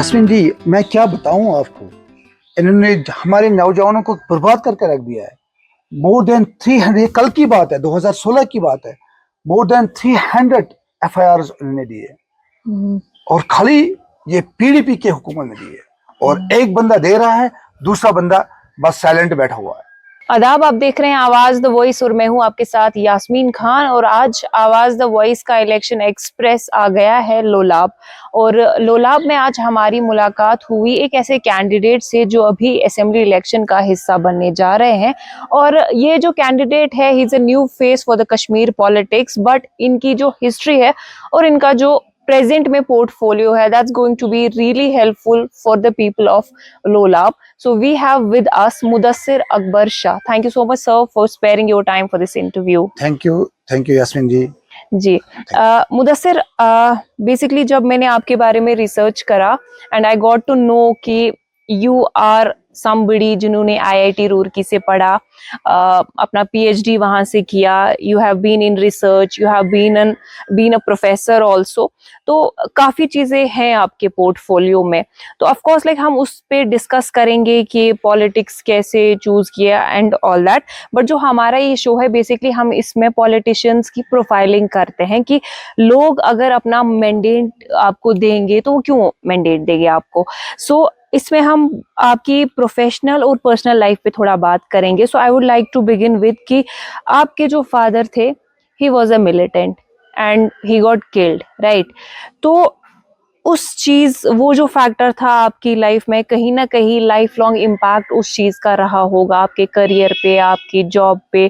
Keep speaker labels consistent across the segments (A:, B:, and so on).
A: यास्मीन जी, मैं क्या बताऊं आपको। इन्होंने हमारे नौजवानों को बर्बाद करके रख दिया है। मोर देन 300, कल की बात है, 2016 की बात है। मोर देन 300 FIRs उन्होंने दिए और खाली ये PDP के हुकूमत में दिए। और एक बंदा दे रहा है, दूसरा बंदा बस साइलेंट बैठा हुआ है।
B: आदाब, आप देख रहे हैं आवाज द वॉइस और मैं हूं आपके साथ यास्मीन खान। और आज आवाज द वॉइस का इलेक्शन एक्सप्रेस आ गया है लोलाब। और लोलाब में आज हमारी मुलाकात हुई एक ऐसे कैंडिडेट से जो अभी असेंबली इलेक्शन का हिस्सा बनने जा रहे हैं। और ये जो कैंडिडेट है, he is a new face for the Kashmir politics, but इनकी जो हिस्ट्री है और इनका जो प्रेजेंट में पोर्टफोलियो है, that's going to be really helpful for the people of Lolab. So we have with us Mudassir Akbar Shah. Thank you so much, sir, for sparing your time for this interview.
A: Thank you Yasmeen ji.
B: जी, Mudassir, basically जब मैंने आपके बारे में research करा and I got to know कि you are somebody जिन्होंने IIT Roorkee से पढ़ा, अपना PhD वहां से किया, you have been in research, you have been a professor also. तो काफी चीजें हैं आपके पोर्टफोलियो में। तो ऑफ कोर्स लाइक हम उस पे डिस्कस करेंगे कि पॉलिटिक्स कैसे चूज किया एंड ऑल दैट। बट जो हमारा ये शो है, बेसिकली हम इसमें पॉलिटिशियंस की प्रोफाइलिंग करते हैं कि लोग अगर अपना मैंडेट आपको देंगे तो वो क्यों मैंडेट देंगे आपको। सो इसमें हम आपकी प्रोफेशनल और पर्सनल लाइफ पे थोड़ा बात करेंगे। So I would like to begin with कि आपके जो फादर थे, he was a militant and he got killed, right? तो उस चीज, वो जो फैक्टर था आपकी लाइफ में, कहीं ना कहीं लाइफ लॉन्ग इम्पैक्ट उस चीज का रहा होगा आपके करियर पे, आपकी जॉब पे।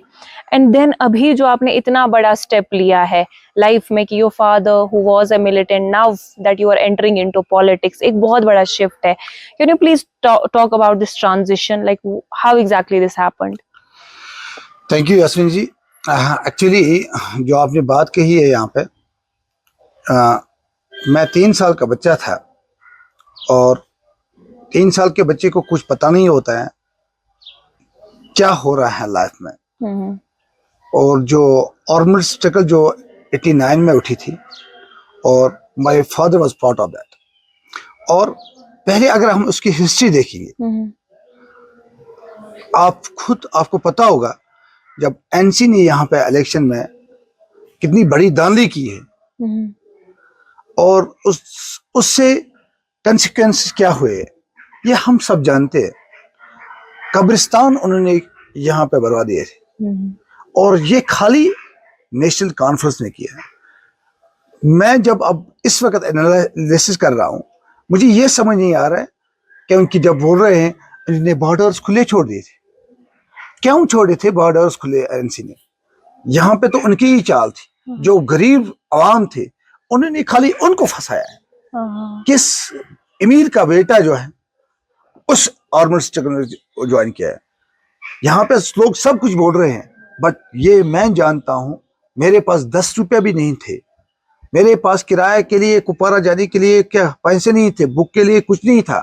B: एंड देन अभी जो आपने इतना बड़ा स्टेप लिया है लाइफ में कि your father who was a militant, now that you are entering into politics, एक बहुत बड़ा शिफ्ट है। Can you please talk about this transition, like how exactly this happened?
A: Thank you Yasmeen ji. Actually जो आपने बात कही है यहाँ पे, मैं 3 साल का बच्चा था और 3 साल के बच्चे को कुछ पता नहीं होता है क्या हो रहा है लाइफ में। और जो आर्मड स्ट्रगल जो 89 में उठी थी, और my father was part of that. और पहले अगर हम उसकी हिस्ट्री देखेंगे, आपको पता होगा जब NC ने यहाँ पे इलेक्शन में कितनी बड़ी धांधली की है और उससे कंसिक्वेंसेस क्या हुए, ये हम सब जानते हैं। कब्रिस्तान उन्होंने यहाँ पे बनवा दिए थे और ये खाली नेशनल कॉन्फ्रेंस ने किया है। मैं जब अब इस वक्त एनालिसिस कर रहा हूँ, मुझे ये समझ नहीं आ रहा है कि उनकी जब बोल रहे हैं इन्होंने बॉर्डर्स खुले छोड़ दिए थे, क्यों छोड़े थे बॉर्डर्स खुले NC ने? यहाँ पे तो उनकी ही चाल थी, जो गरीब आवाम थे उन्होंने खाली उनको फंसाया है। किस अमीर का बेटा जो है उस आर्मड स्ट्रगल में ज्वाइन किया है। यहाँ पे लोग सब कुछ बोल रहे हैं, बट ये मैं जानता हूँ, मेरे पास 10 रुपये भी नहीं थे। मेरे पास किराए के लिए कुपवारा जाने के लिए क्या पैसे नहीं थे, बुक के लिए कुछ नहीं था।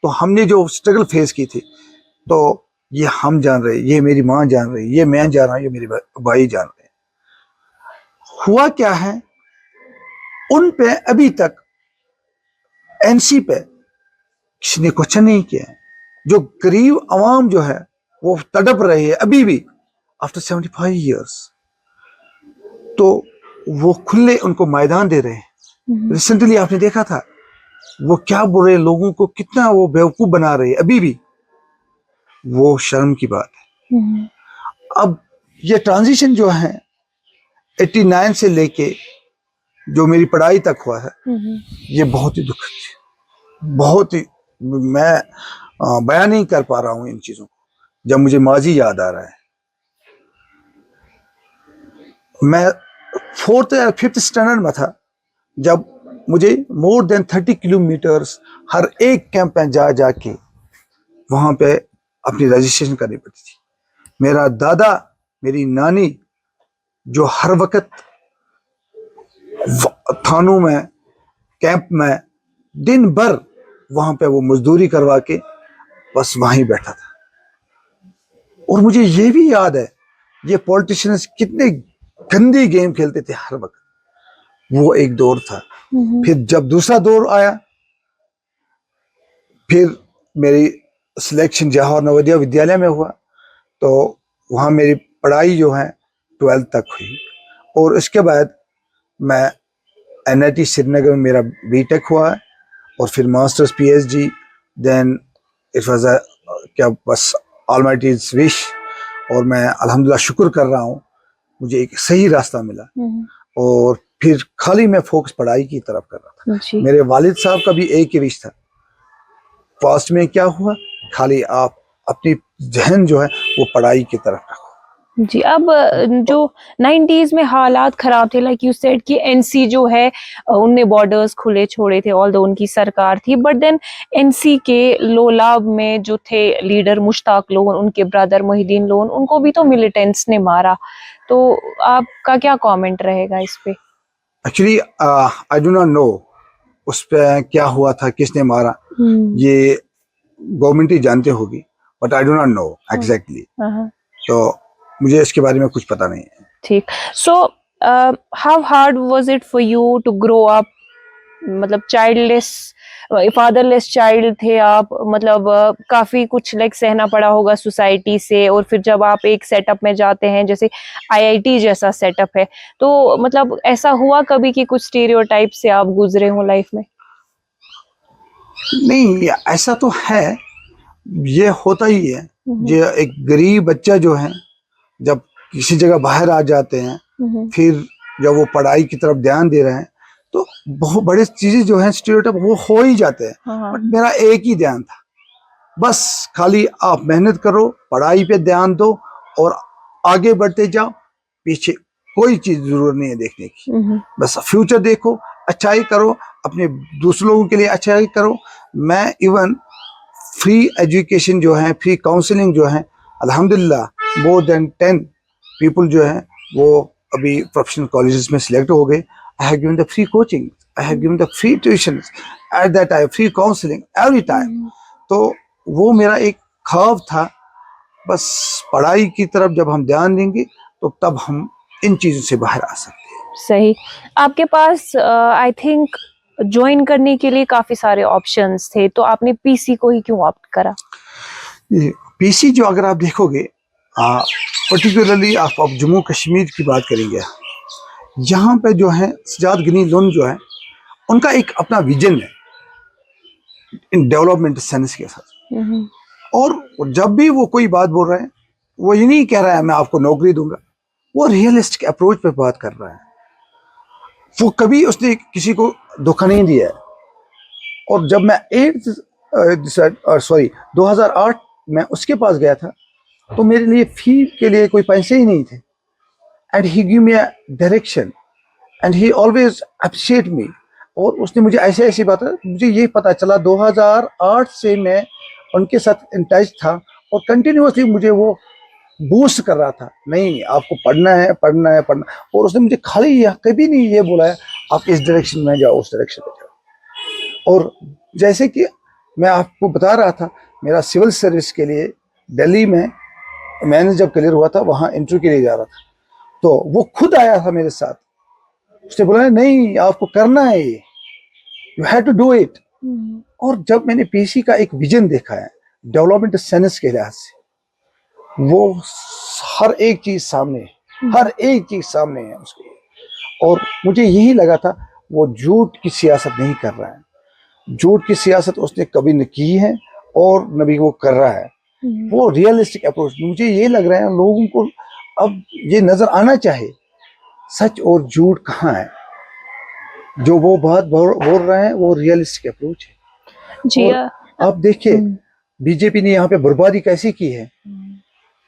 A: तो हमने जो स्ट्रगल फेस की थी, तो ये हम जान रहे, ये मेरी माँ जान रही, ये मैं जान रहा हूँ, ये मेरे भाई जान रहे। हुआ क्या है, उन पे अभी तक NC पे किसी ने क्वेश्चन नहीं किया है। जो गरीब आवाम जो है वो तड़प रहे हैं अभी भी आफ्टर 75 ईयर्स। तो वो खुले उनको मैदान दे रहे हैं। रिसेंटली आपने देखा था वो क्या बोल रहे हैं, लोगों को कितना वो बेवकूफ बना रहे हैं अभी भी। वो शर्म की बात है। अब ये ट्रांजिशन जो है 89 से लेके जो मेरी पढ़ाई तक हुआ है, ये बहुत ही दुखद, बहुत ही, मैं बयान नहीं कर पा रहा हूँ इन चीजों को। जब मुझे माजी याद आ रहा है, मैं 4th या 5th स्टैंडर्ड में था जब मुझे मोर देन 30 किलोमीटर्स हर एक कैंप में जाके वहां पे अपनी रजिस्ट्रेशन करनी पड़ती थी। मेरा दादा, मेरी नानी जो हर वक्त थानों में, कैंप में दिन भर वहां पे वो मजदूरी करवा के बस वहीं बैठा था। और मुझे ये भी याद है ये पॉलिटिशियंस कितने गंदी गेम खेलते थे हर वक्त। वो एक दौर था। फिर जब दूसरा दौर आया फिर मेरी सिलेक्शन जवाहर नवोदय विद्यालय में हुआ, तो वहाँ मेरी पढ़ाई जो है 12th तक हुई। और इसके बाद मैं NIT श्रीनगर में मेरा BTech हुआ है, और फिर masters PhD। Then it was a क्या बस ऑलमाइटीज विश, और मैं अल्हम्दुलिल्लाह शुक्र कर रहा हूँ मुझे एक सही रास्ता मिला। और फिर खाली मैं फोकस पढ़ाई की तरफ कर रहा था। मेरे वालिद साहब का भी एक ही विश था, पास्ट में क्या हुआ, खाली आप अपनी जहन जो है वो पढ़ाई की तरफ रखो।
B: जी। अब जो 90s में हालात खराब थे, लाइक यू सेड कि NC जो है उनने बॉर्डर्स खुले छोड़े थे, ऑल्दो उनकी सरकार थी, बट देन NC के लोलाब में जो थे लीडर मुश्ताक लोन, उनके ब्रदर मोहिद्दीन लोन, उनको भी तो मिलिटेंट्स ने मारा। तो आपका क्या कमेंट रहेगा इस पे?
A: Actually I do not know उस पे क्या हुआ था, किसने मारा, ये गवर्नमेंट ही जानते होगी, but I do not know exactly. तो मुझे इसके बारे में कुछ पता नहीं है।
B: ठीक। So how hard was it for you to grow up? मतलब चाइल्डलेस, फादरलेस चाइल्ड थे आप, मतलब काफी कुछ लाइक सहना पड़ा होगा सोसाइटी से, और फिर जब आप एक सेटअप में जाते हैं जैसे IIT जैसा सेटअप है, तो मतलब ऐसा हुआ कभी कि कुछ स्टीरियोटाइप से आप गुजरे हो लाइफ में?
A: नहीं, ऐसा तो है, ये होता ही है। जो एक गरीब बच्चा जो है जब किसी जगह बाहर आ जाते हैं, फिर जब वो पढ़ाई की तरफ ध्यान दे रहे हैं, तो बहुत बड़े चीजें जो हैं स्टीरियोटाइप वो हो ही जाते हैं। बट मेरा एक ही ध्यान था, बस खाली आप मेहनत करो, पढ़ाई पे ध्यान दो और आगे बढ़ते जाओ, पीछे कोई चीज जरूरत नहीं है देखने की। बस फ्यूचर देखो, अच्छाई करो, अपने दूसरे लोगों के लिए अच्छाई करो। मैं इवन फ्री एजुकेशन जो है, फ्री काउंसलिंग जो है, अल्हम्दुलिल्लाह मोर देन 10 पीपल जो है वो अभी प्रोफेशनल कॉलेजेस में सिलेक्ट हो गए। I have given the free coaching, I have given the free tuition at that time, free counselling every time. तो वो मेरा एक ख्वाब था, बस पढ़ाई की तरफ जब हम ध्यान देंगे तो तब हम इन चीजों से बाहर आ सकते हैं।
B: सही। आपके पास आई थिंक ज्वाइन करने के लिए काफी सारे ऑप्शंस थे, तो आपने PC को ही क्यों ऑप्ट करा?
A: PC जो अगर आप देखोगे, पर्टिकुलरली आप जम्मू कश्मीर की बात करेंगे, यहाँ पे जो है सजाद गनी लोन जो है उनका एक अपना विजन है इन डेवलपमेंट सेंस के साथ। और जब भी वो कोई बात बोल रहे हैं, वो ये नहीं कह रहा है मैं आपको नौकरी दूंगा, वो रियलिस्टिक अप्रोच पे बात कर रहा है। वो कभी उसने किसी को धोखा नहीं दिया है। और जब मैं 2008 में उसके पास गया था, तो मेरे लिए फी के लिए कोई पैसे ही नहीं थे, and he give me a direction and he always appreciate मी। और उसने मुझे ऐसे ऐसी बात, मुझे ये पता चला 2008 से मैं उनके साथ इन टच था, और कंटिन्यूसली मुझे वो बूस्ट कर रहा था, नहीं आपको पढ़ना है पढ़ना है पढ़ना। और उसने मुझे खाली कभी नहीं ये बोला है आप इस डायरेक्शन में जाओ उस डायरेक्शन में जाओ। और जैसे कि मैं आपको बता रहा था, मेरा सिविल सर्विस के लिए दिल्ली में मैंने जब क्लियर हुआ था, वहाँ इंटरव्यू के लिए जा रहा था, तो वो खुद आया था मेरे साथ। उसने बोला नहीं आपको करना है ये, you have to do it. और जब मैंने PC का एक विजन देखा है डेवलपमेंट सेंस के लिहाज से, वो हर एक चीज सामने है, हर एक चीज सामने है उसके। और मुझे यही लगा था वो झूठ की सियासत नहीं कर रहा है, झूठ की सियासत उसने कभी न की है और न भी वो कर रहा है। वो रियलिस्टिक अप्रोच, मुझे ये लग रहा है लोगों को अब ये नजर आना चाहिए सच और झूठ कहाँ है। जो वो बात बोल रहे हैं वो रियलिस्टिक अप्रोच है।
B: जी।
A: आप देखिए बीजेपी ने यहाँ पे बर्बादी कैसी की है,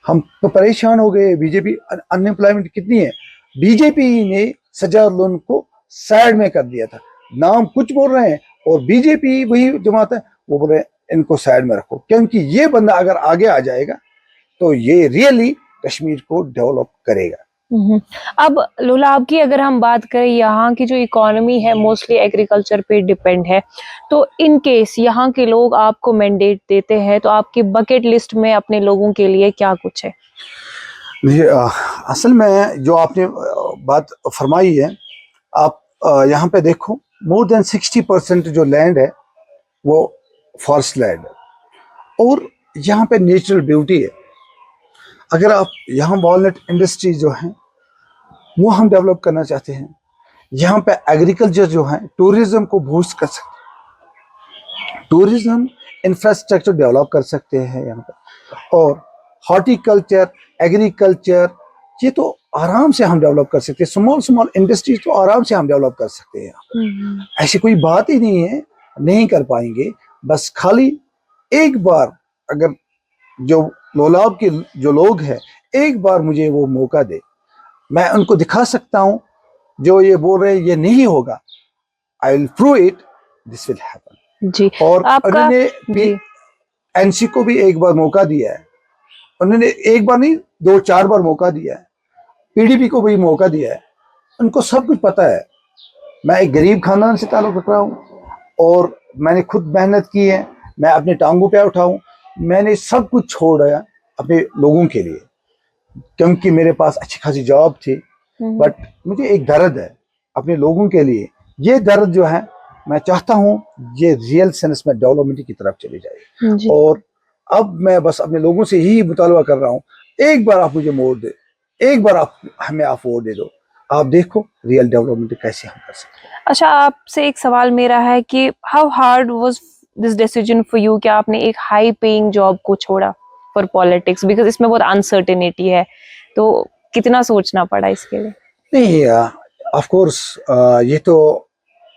A: हम तो परेशान हो गए। बीजेपी अनएम्प्लॉयमेंट कितनी है, बीजेपी ने सजाद लोन को साइड में कर दिया था। नाम कुछ बोल रहे हैं और बीजेपी वही जमात है, वो बोल रहे हैं इनको साइड में रखो, क्योंकि ये बंदा अगर आगे आ जाएगा तो ये रियली कश्मीर को डेवलप करेगा।
B: अब लोला आपकी अगर हम बात करें, यहाँ की जो इकोनॉमी है मोस्टली एग्रीकल्चर पे डिपेंड है, तो इन केस यहाँ के लोग आपको मैंडेट देते हैं, तो आपकी बकेट लिस्ट में अपने लोगों के लिए क्या कुछ है?
A: असल में जो आपने बात फरमाई है, आप यहाँ पे देखो मोर देन 60% जो लैंड है वो फॉरेस्ट लैंड और यहाँ पे नेचुरल ब्यूटी है। अगर आप यहाँ वॉलनट इंडस्ट्री जो है वो हम डेवलप करना चाहते हैं, यहाँ पे एग्रीकल्चर जो है, टूरिज्म को बूस्ट कर सकते हैं, टूरिज्म इंफ्रास्ट्रक्चर डेवलप कर सकते हैं यहाँ पे, और हॉर्टिकल्चर, एग्रीकल्चर, ये तो आराम से हम डेवलप कर सकते हैं। स्मॉल स्मॉल इंडस्ट्रीज तो आराम से हम डेवलप कर सकते हैं। ऐसी कोई बात ही नहीं है, नहीं कर पाएंगे। बस खाली एक बार अगर जो लोलाब के जो लोग हैं एक बार मुझे वो मौका दे, मैं उनको दिखा सकता हूँ जो ये बोल रहे हैं ये नहीं होगा, I will prove it, this will happen.
B: जी,
A: और
B: आपका
A: उन्होंने एनसी को भी एक बार मौका दिया है, उन्होंने एक बार नहीं 2-4 बार मौका दिया है, पीडीपी को भी मौका दिया है, उनको सब कुछ पता है। मैं एक गरीब खानदान से ताल्लुक रख रहा हूँ और मैंने खुद मेहनत की है, मैं अपने टांगों पे उठा हूँ, मैंने सब कुछ छोड़ा अपने लोगों के लिए, क्योंकि मेरे पास अच्छी खासी जॉब थी, बट मुझे एक दर्द है अपने लोगों के लिए। ये दर्द जो है मैं चाहता हूँ ये रियल सेंस में डेवलपमेंट की तरफ चली जाए। और अब मैं बस अपने लोगों से यही मुतालबा कर रहा हूँ, एक बार आप मुझे मोड़ दे, एक बार आप हमें आप वोट दे दो, आप देखो रियल डेवलपमेंट कैसे हम कर सकते हैं।
B: अच्छा, आपसे एक सवाल मेरा है कि how hard was this decision for you कि आपने एक हाई पेइंग जॉब को छोड़ा फॉर पॉलिटिक्स, बिकॉज इसमें बहुत अनसर्टेनिटी है, तो कितना सोचना पड़ा इसके लिए?
A: नहीं, ऑफ कोर्स ये तो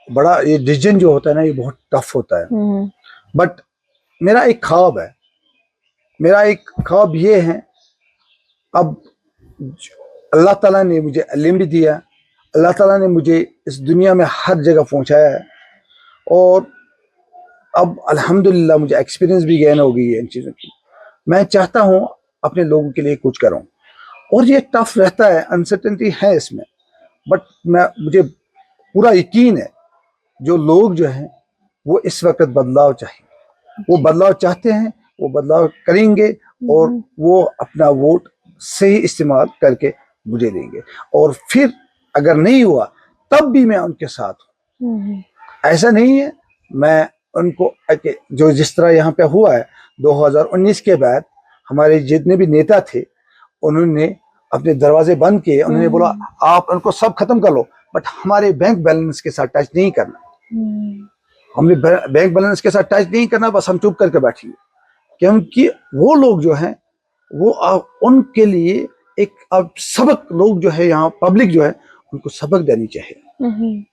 A: बड़ा, ये डिसीजन जो होता है ना ये बहुत टफ होता है, बट मेरा एक ख्वाब है, मेरा एक ख्वाब ये है, अब अल्लाह ताला ने मुझे इल्म भी दिया, अल्लाह ताला ने मुझे इस दुनिया में हर जगह पहुंचाया है, और अब अल्हम्दुलिल्लाह मुझे एक्सपीरियंस भी गेन हो गई है इन चीज़ों की। मैं चाहता हूँ अपने लोगों के लिए कुछ करूँ, और ये टफ रहता है, अनसर्टेनिटी है इसमें, बट मुझे पूरा यकीन है जो लोग जो हैं वो इस वक्त बदलाव चाहिए, वो बदलाव चाहते हैं, वो बदलाव करेंगे, और वो अपना वोट सही इस्तेमाल करके मुझे देंगे, और फिर अगर नहीं हुआ तब भी मैं उनके साथ हूँ। ऐसा नहीं है मैं उनको, जो जिस तरह यहाँ पे हुआ है 2019 के बाद हमारे जितने भी नेता थे उन्होंने अपने दरवाजे बंद किए, उन्होंने बोला आप उनको सब खत्म कर लो, बट हमारे बैंक बैलेंस के साथ टच नहीं करना, हमने बैंक बैलेंस के साथ टच नहीं करना, बस हम चुप करके बैठिए, क्योंकि वो लोग जो हैं वो उनके लिए एक अब सबक, लोग जो है यहाँ पब्लिक जो है उनको सबक देनी चाहिए।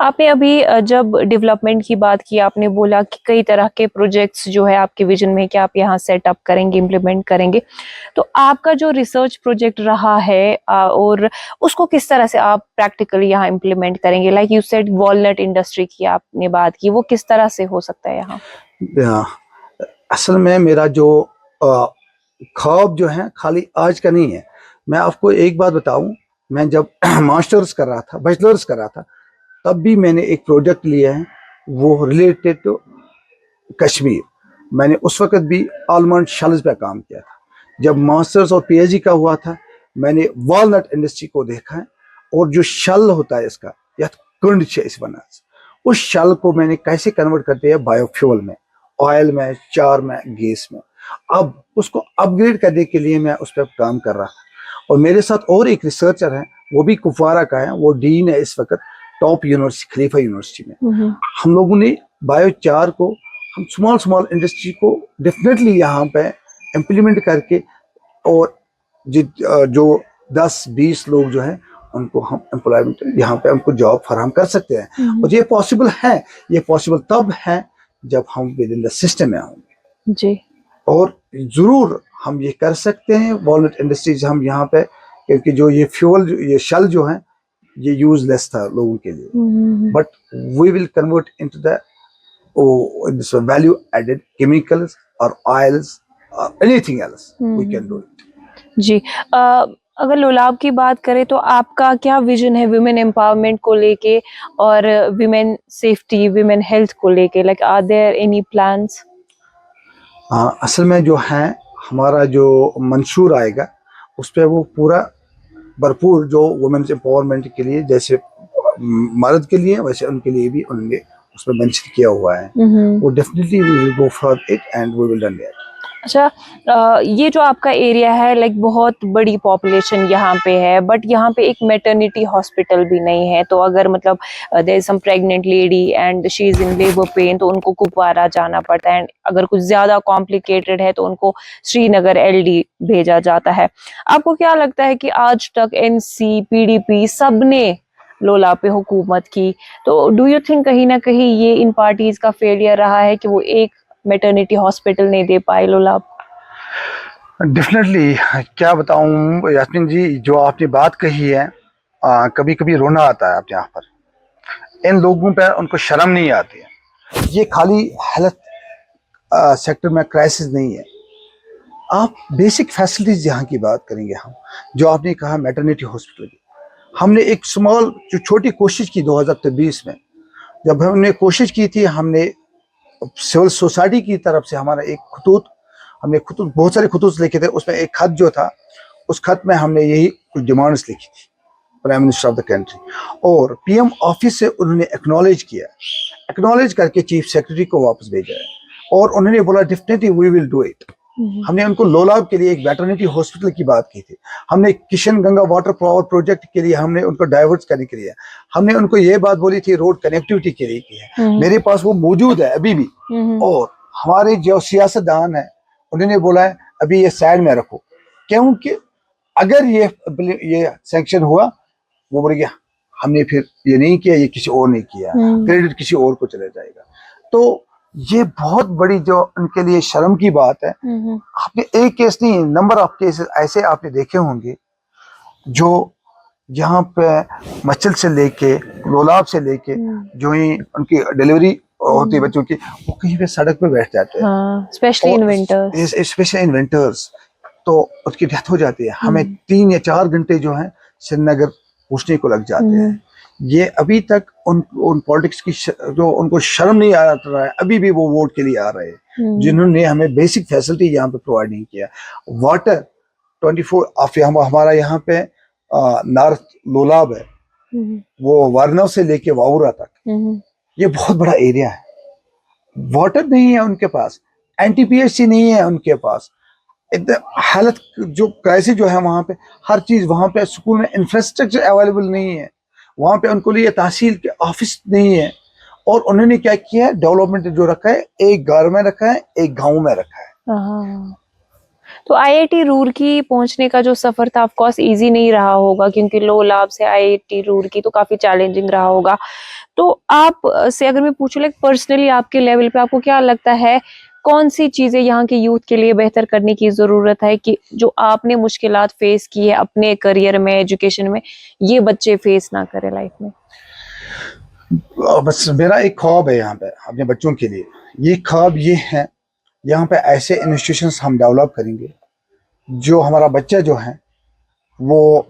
B: आपने अभी जब डेवलपमेंट की बात की, आपने बोला कि कई तरह के प्रोजेक्ट्स जो है आपके विजन में कि आप यहाँ सेटअप करेंगे, इम्प्लीमेंट करेंगे, तो आपका जो रिसर्च प्रोजेक्ट रहा है और उसको किस तरह से आप प्रैक्टिकली यहाँ इम्प्लीमेंट करेंगे? Like you said walnut industry की आपने बात की, वो किस तरह से हो सकता है यहाँ?
A: असल में मेरा जो ख्वाब जो है खाली आज का नहीं है। मैं आपको एक बात बताऊं, मैं जब मास्टर्स कर रहा था, बैचलर्स कर रहा था, तब भी मैंने एक प्रोजेक्ट लिया है, वो रिलेटेड टू कश्मीर। मैंने उस वक्त भी आलमंड शल्स पे काम किया था। जब मास्टर्स और पीएचडी का हुआ था मैंने वॉलनट इंडस्ट्री को देखा है, और जो शल होता है इसका, या कुंड इस बना, उस शल को मैंने कैसे कन्वर्ट करते हैं बायोफ्यूल में, ऑयल में, चार में, गैस में। अब उसको अपग्रेड करने के लिए मैं उस पर काम कर रहा था, और मेरे साथ और एक रिसर्चर है, वो भी कुपवारा का है, वो डीन है इस वक्त टॉप यूनिवर्सिटी, खलीफा यूनिवर्सिटी में। हम लोगों ने बायोचार को, हम स्मॉल स्मॉल इंडस्ट्री को डेफिनेटली यहाँ पे इम्प्लीमेंट करके, और जो 10-20 लोग जो हैं उनको हम एम्प्लॉयमेंट यहाँ पे हमको जॉब फराहम कर सकते हैं। और ये पॉसिबल है, ये पॉसिबल तब है जब हम विद इन द सिस्टम में होंगे
B: जी।
A: और जरूर हम ये कर सकते हैं वॉलनट इंडस्ट्रीज हम यहाँ पे, क्योंकि जो ये फ्यूल, ये शल जो है ये यूजलेस था लोगों के लिए, but we will convert into the value added chemicals और ऑयल्स और anything else we can do it.
B: जी, अगर लोलाब की बात करें तो आपका क्या विजन है विमेन एम्पावरमेंट को लेके और विमेन सेफ्टी, विमेन हेल्थ को लेके? Like are there any plans?
A: असल में जो है हमारा जो मंशूर आएगा उस पर वो पूरा भरपूर जो वुमेन्स एम्पावरमेंट के लिए, जैसे मर्द के लिए वैसे उनके लिए भी उन्होंने उसमें मेंशन किया हुआ है, वो definitely we will go for it and we will done that.
B: अच्छा, ये जो आपका एरिया है, लाइक बहुत बड़ी पॉपुलेशन यहाँ पे है, बट यहाँ पे एक मैटरनिटी हॉस्पिटल भी नहीं है। तो अगर मतलब there is some pregnant lady and she is in labour pain, तो उनको कुपवारा जाना पड़ता है। एंड अगर कुछ ज्यादा कॉम्प्लिकेटेड है तो उनको श्रीनगर एलडी भेजा जाता है। आपको क्या लगता है कि आज तक एनसी, पीडीपी सबने लोला पे हुकूमत की, तो डू यू थिंक कहीं ना कहीं ये इन पार्टीज का फेलियर रहा है कि वो एक मैटरनिटी हॉस्पिटल नहीं दे पाए लोला?
A: डेफिनेटली, क्या बताऊं यास्मीन जी, जो आपने बात कही है, कभी कभी रोना आता है आप यहाँ पर। इन लोगों पर उनको शर्म नहीं आती है। ये खाली हेल्थ सेक्टर में क्राइसिस नहीं है, आप बेसिक फैसिलिटीज यहाँ की बात करेंगे हम, जो आपने कहा मैटरनिटी हॉस्पिटल की। हमने एक स्मॉल जो छोटी कोशिश की 2020 में, जब हमने कोशिश की थी, हमने सिविल सोसाइटी की तरफ से हमारा एक खतूत, हमने खतूत बहुत सारे खतूत लिखे थे, उसमें एक खत जो था, उस खत में हमने यही कुछ डिमांड्स लिखी थी prime minister of the country, और पीएम ऑफिस से उन्होंने एक्नॉलेज किया, एक्नॉलेज करके चीफ सेक्रेटरी को वापस भेजा है, और उन्होंने बोला definitely we will do it. हमने उनको लोलाब के लिए एक वेटरनिटी हॉस्पिटल की बात की थी, हमने Kishan Ganga water power project के लिए हमने उनको डाइवर्ट करने के लिए, हमने उनको ये बात बोली थी रोड कनेक्टिविटी के लिए की है। मेरे पास वो मौजूद है अभी भी, और हमारे जो सियासतदान है उन्होंने बोला है अभी ये साइड में रखो, क्योंकि अगर ये सैंक्शन हुआ, वो बोल गया हमने फिर ये नहीं किया, ये किसी और ने किया, क्रेडिट किसी और को चला जाएगा। तो ये बहुत बड़ी जो उनके लिए शर्म की बात है। आपने एक केस नहीं, नंबर ऑफ केसेस ऐसे आपने देखे होंगे जो यहाँ पे मचल से लेके लोलाब से लेके जो ही उनकी डिलीवरी होती है बच्चों की, वो कहीं पे सड़क पे बैठ जाते हैं,
B: स्पेशली इन विंटर्स,
A: तो उसकी डेथ हो जाती है। हमें 3 या 4 घंटे जो है श्रीनगर पहुंचने को लग जाते हैं। ये अभी तक उन पॉलिटिक्स की जो उनको शर्म नहीं आ रहा है, अभी भी वो वोट के लिए आ रहे हैं, जिन्होंने हमें बेसिक फैसिलिटी यहाँ पे प्रोवाइड नहीं किया। वाटर 24 हमारा यहाँ पे नॉर्थ लोलाब है, वो वारनव से लेके वावरा तक, ये बहुत बड़ा एरिया है, वाटर नहीं है उनके पास, एनटीपीएससी नहीं है उनके पास, हेल्थ जो क्राइसिस जो है वहाँ पे, हर चीज वहाँ पे, स्कूल में इंफ्रास्ट्रक्चर अवेलेबल नहीं है, वहाँ पे उनको लिए तहसील के ऑफिस नहीं है। और उन्होंने क्या किया है, डेवलपमेंट जो रखा है, एक गांव में रखा है, एक गांव में रखा है।
B: तो आईआईटी रूरकी पहुंचने का जो सफर था ऑफ कोर्स इजी नहीं रहा होगा, क्योंकि लोलाब से आईआईटी रूरकी तो काफी चैलेंजिंग रहा होगा। तो आप से अगर मैं पूछूं लाइक पर्सनली आपके लेवल पे आपको क्या लगता है, कौन सी चीजें यहाँ के यूथ के लिए बेहतर करने की जरूरत है कि जो आपने मुश्किलात फेस की है अपने करियर में, एजुकेशन में, ये बच्चे फेस ना करें लाइफ में?
A: बस मेरा एक ख्वाब है यहाँ पे अपने बच्चों के लिए, ये ख्वाब ये है, यहाँ पे ऐसे इंस्टीट्यूशंस हम डेवलप करेंगे जो हमारा बच्चा जो है वो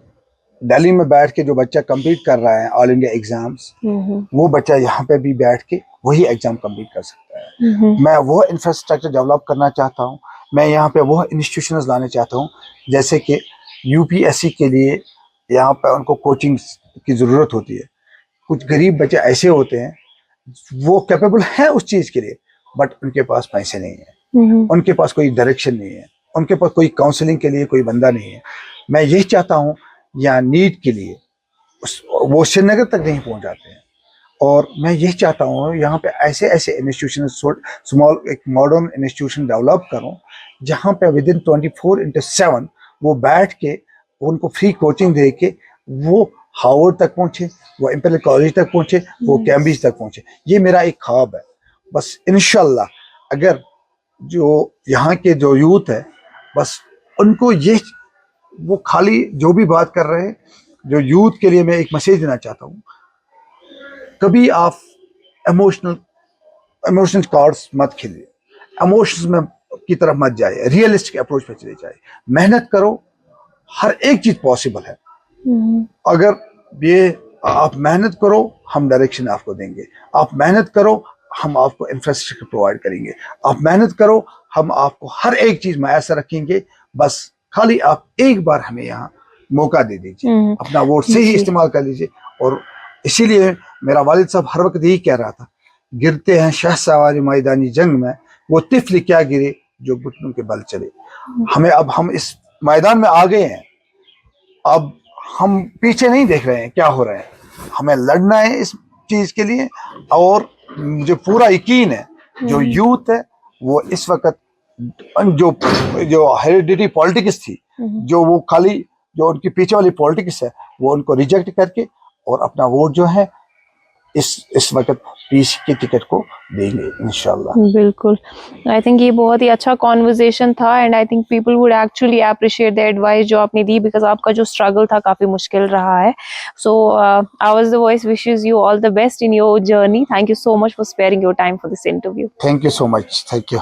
A: दिल्ली में बैठ के जो बच्चा कंप्लीट कर रहा है ऑल इंडिया एग्जाम्स, वो बच्चा यहाँ पे भी बैठ के वही एग्जाम कंप्लीट कर सकता है। मैं वो इंफ्रास्ट्रक्चर डेवलप करना चाहता हूँ, मैं यहाँ पे वो इंस्टीट्यूशंस लाने चाहता हूँ, जैसे कि यूपीएससी के लिए यहाँ पे उनको कोचिंग की ज़रूरत होती है। कुछ गरीब बच्चे ऐसे होते हैं वो कैपेबल हैं उस चीज़ के लिए, बट उनके पास पैसे नहीं है, उनके पास कोई डायरेक्शन नहीं है, उनके पास कोई काउंसलिंग के लिए कोई बंदा नहीं है। मैं यही चाहता हूँ या नीट के लिए वो श्रीनगर तक नहीं पहुँच जाते हैं, और मैं यही चाहता हूँ यहाँ पे ऐसे ऐसे इंस्टीट्यूशन, स्मॉल एक मॉडर्न इंस्टीट्यूशन डेवलप करूँ जहाँ पे विदिन 24/7 वो बैठ के उनको फ्री कोचिंग दे के वो हार्वर्ड तक पहुँचे, वो इंपीरियल कॉलेज तक पहुँचे, वो कैम्ब्रिज तक पहुँचे। ये मेरा एक ख्वाब है। बस इंशाल्लाह अगर जो यहाँ के जो यूथ है, बस उनको ये, वो खाली जो भी बात कर रहे हैं, जो यूथ के लिए मैं एक मैसेज देना चाहता हूँ, कभी आप इमोशनल कार्ड्स मत खेलिए, इमोशंस में की तरफ मत जाए, रियलिस्टिक अप्रोच पे चले जाए, मेहनत करो, हर एक चीज पॉसिबल है। अगर ये आप मेहनत करो, हम डायरेक्शन आपको देंगे, आप मेहनत करो, हम आपको इंफ्रास्ट्रक्चर प्रोवाइड करेंगे, आप मेहनत करो, हम आपको हर एक चीज मैसर रखेंगे। बस खाली आप एक बार हमें यहाँ मौका दे दीजिए, अपना वोट सही इस्तेमाल कर लीजिए। और इसीलिए मेरा वालिद साहब हर वक्त यही कह रहा था, गिरते हैं शहसवार मैदानी जंग में, वो तिफल क्या गिरे जो घुटनों के बल चले। अब हम इस मैदान में आ गए हैं, अब हम पीछे नहीं देख रहे हैं क्या हो रहा है, हमें लड़ना है इस चीज के लिए। और मुझे पूरा यकीन है जो यूथ है वो इस वक्त जो जो हेरिडिटी पॉलिटिक्स थी, जो वो खाली जो उनकी पीछे वाली पॉलिटिक्स है, वो उनको रिजेक्ट करके और अपना वोट जो है इस वक्त पीस के टिकट को देंगे इंशाल्लाह।
B: बिल्कुल, आई थिंक ये बहुत ही अच्छा कॉन्वर्जेशन था and I think people would actually appreciate the advice जो आपने दी, बिकॉज आपका जो स्ट्रगल था काफी मुश्किल रहा है। So ours the voice wishes you all the best in your journey. Thank you so much for sparing your time for this interview.
A: Thank you so much, thank you.